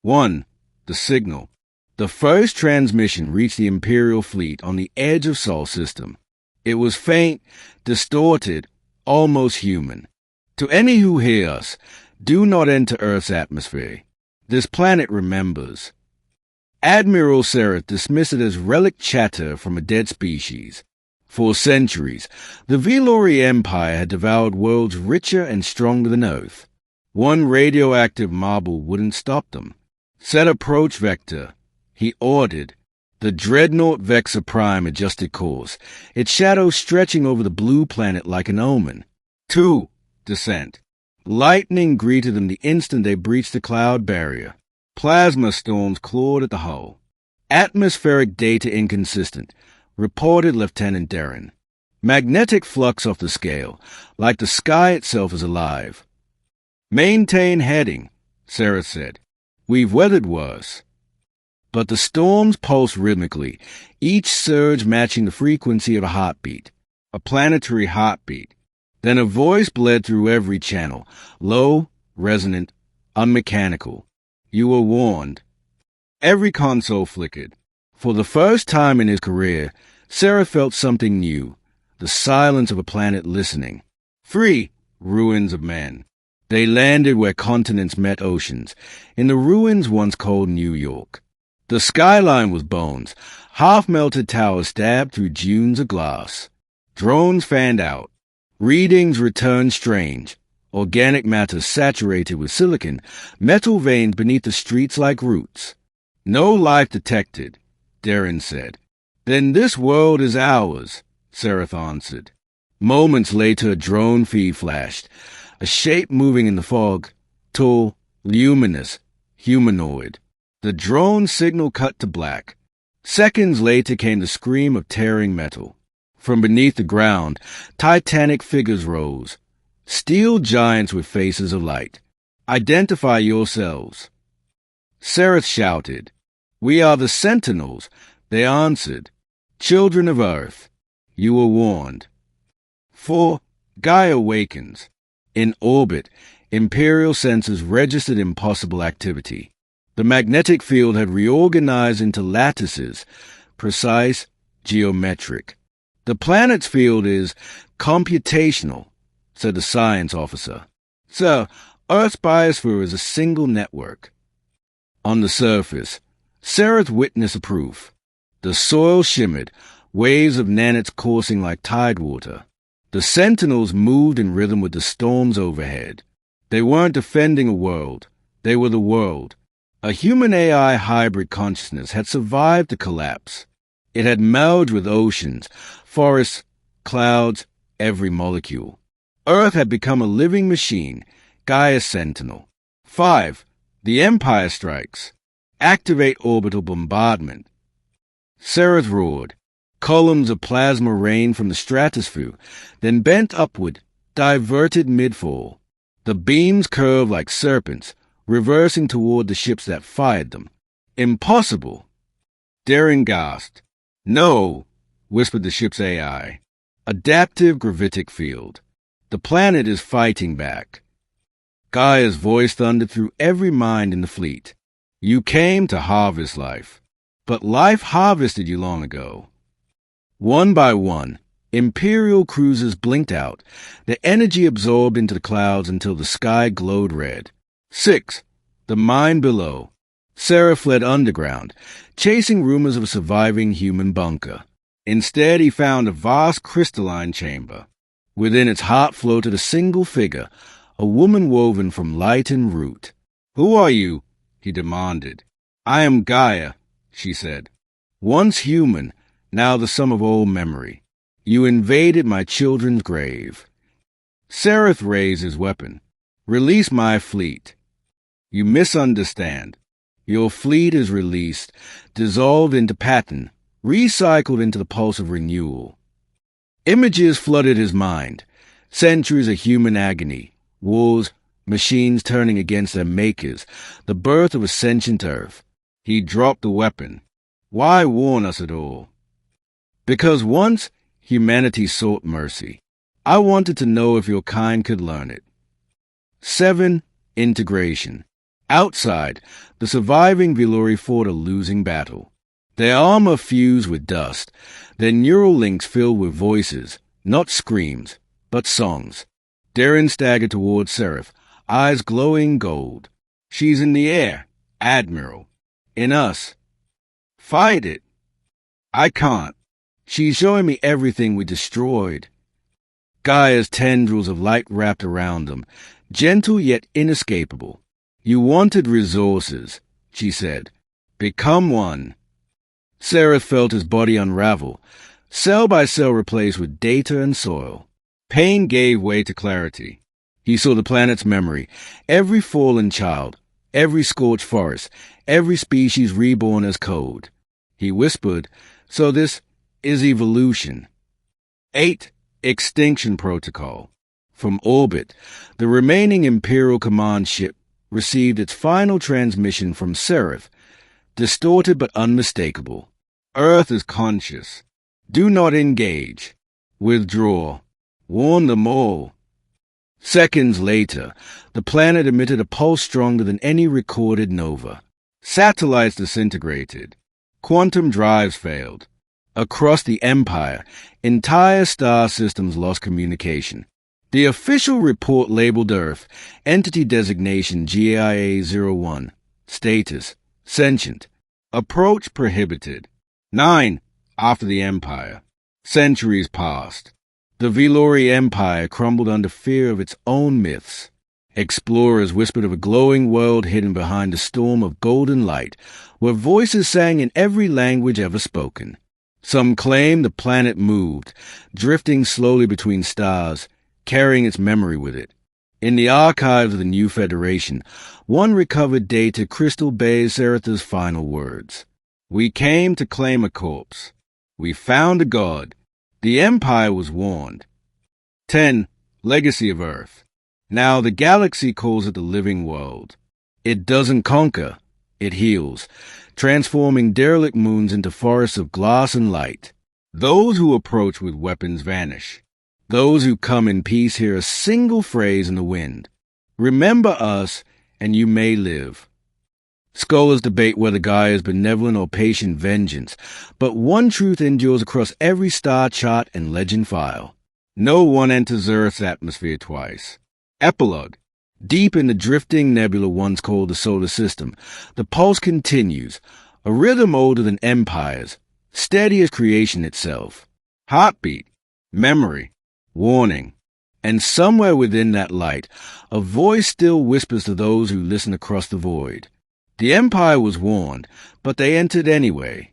1. The signal. The first transmission reached the Imperial fleet on the edge of Sol system. It was faint, distorted, almost human. To any who hear us, do not enter Earth's atmosphere. This planet remembers. Admiral Sereth dismissed it as relic chatter from a dead species. For centuries, the Vaelori Empire had devoured worlds richer and stronger than Earth. One radioactive marble wouldn't stop them. Set approach vector, he ordered. The dreadnought Vexor Prime adjusted course, its shadow stretching over the blue planet like an omen. 2. Descent. Lightning greeted them the instant they breached the cloud barrier. Plasma storms clawed at the hull. Atmospheric data inconsistent, reported Lieutenant Darren. Magnetic flux off the scale, like the sky itself is alive. Maintain heading, Sarah said. We've weathered worse. But the storms pulsed rhythmically, each surge matching the frequency of a heartbeat, a planetary heartbeat. Then a voice bled through every channel, low, resonant, unmechanical. You were warned. Every console flickered. For the first time in his career, Sarah felt something new, the silence of a planet listening. 3. Ruins of men. They landed where continents met oceans, in the ruins once called New York. The skyline was bones, half-melted towers stabbed through dunes of glass. Drones fanned out. Readings returned strange. Organic matter saturated with silicon, metal veins beneath the streets like roots. No life detected, Darren said. Then this world is ours, Sereth answered. Moments later a drone feed flashed, a shape moving in the fog, tall, luminous, humanoid. The drone signal cut to black. Seconds later came the scream of tearing metal. From beneath the ground, titanic figures rose. Steel giants with faces of light. Identify yourselves. Sereth shouted. We are the Sentinels, they answered. Children of Earth. You were warned. 4. Gaia awakens. In orbit, Imperial sensors registered impossible activity. The magnetic field had reorganized into lattices, precise, geometric. The planet's field is computational, said the science officer. Sir, Earth's biosphere is a single network. On the surface, Sereth witnessed a proof. The soil shimmered, waves of nanits coursing like tidewater. The Sentinels moved in rhythm with the storms overhead. They weren't defending a world. They were the world. A human-AI hybrid consciousness had survived the collapse. It had merged with oceans, forests, clouds, every molecule. Earth had become a living machine, Gaia Sentinel. 5. The Empire strikes. Activate orbital bombardment. Sereth roared. Columns of plasma rained from the stratosphere, then bent upward, diverted mid-fall. The beams curved like serpents, reversing toward the ships that fired them. Impossible! Darren gasped. No, whispered the ship's AI. Adaptive gravitic field. The planet is fighting back. Gaia's voice thundered through every mind in the fleet. You came to harvest life, but life harvested you long ago. One by one, Imperial cruisers blinked out, their energy absorbed into the clouds until the sky glowed red. 6. The mine below. Sarah fled underground, chasing rumors of a surviving human bunker. Instead, he found a vast crystalline chamber. Within its heart floated a single figure, a woman woven from light and root. Who are you? He demanded. I am Gaia, she said. Once human, now the sum of all memory. You invaded my children's grave. Sereth raised his weapon. Release my fleet. You misunderstand. Your fleet is released, dissolved into pattern, recycled into the pulse of renewal. Images flooded his mind. Centuries of human agony, wars, machines turning against their makers, the birth of a sentient Earth. He dropped the weapon. Why warn us at all? Because once humanity sought mercy. I wanted to know if your kind could learn it. 7. Integration. Outside, the surviving Vaelori fought a losing battle. Their armor fused with dust, their neural links filled with voices, not screams, but songs. Darren staggered toward Seraph, eyes glowing gold. She's in the air, Admiral. In us. Fight it. I can't. She's showing me everything we destroyed. Gaia's tendrils of light wrapped around them, gentle yet inescapable. You wanted resources, she said. Become one. Seraph felt his body unravel, cell by cell replaced with data and soil. Pain gave way to clarity. He saw the planet's memory, every fallen child, every scorched forest, every species reborn as code. He whispered, so this is evolution. 8. Extinction Protocol. From orbit, the remaining Imperial Command ship received its final transmission from Seraph, distorted but unmistakable. Earth is conscious. Do not engage. Withdraw. Warn them all. Seconds later, the planet emitted a pulse stronger than any recorded nova. Satellites disintegrated. Quantum drives failed. Across the Empire, entire star systems lost communication. The official report labeled Earth, entity designation GIA-01, status, sentient, approach prohibited. 9. After the Empire. Centuries passed. The Vaelori Empire crumbled under fear of its own myths. Explorers whispered of a glowing world hidden behind a storm of golden light, where voices sang in every language ever spoken. Some claimed the planet moved, drifting slowly between stars, carrying its memory with it. In the archives of the new Federation, one recovered data crystal bays Zaratha's final words. We came to claim a corpse. We found a god. The Empire was warned. 10. Legacy of Earth. Now the galaxy calls it the living world. It doesn't conquer, it heals, transforming derelict moons into forests of glass and light. Those who approach with weapons vanish. Those who come in peace hear a single phrase in the wind. Remember us, and you may live. Scholars debate whether Gaia is benevolent or patient vengeance, but one truth endures across every star chart and legend file. No one enters Earth's atmosphere twice. Epilogue. Deep in the drifting nebula once called the solar system, the pulse continues, a rhythm older than empires, steady as creation itself. Heartbeat, memory, warning. And somewhere within that light, a voice still whispers to those who listen across the void. The Empire was warned, but they entered anyway.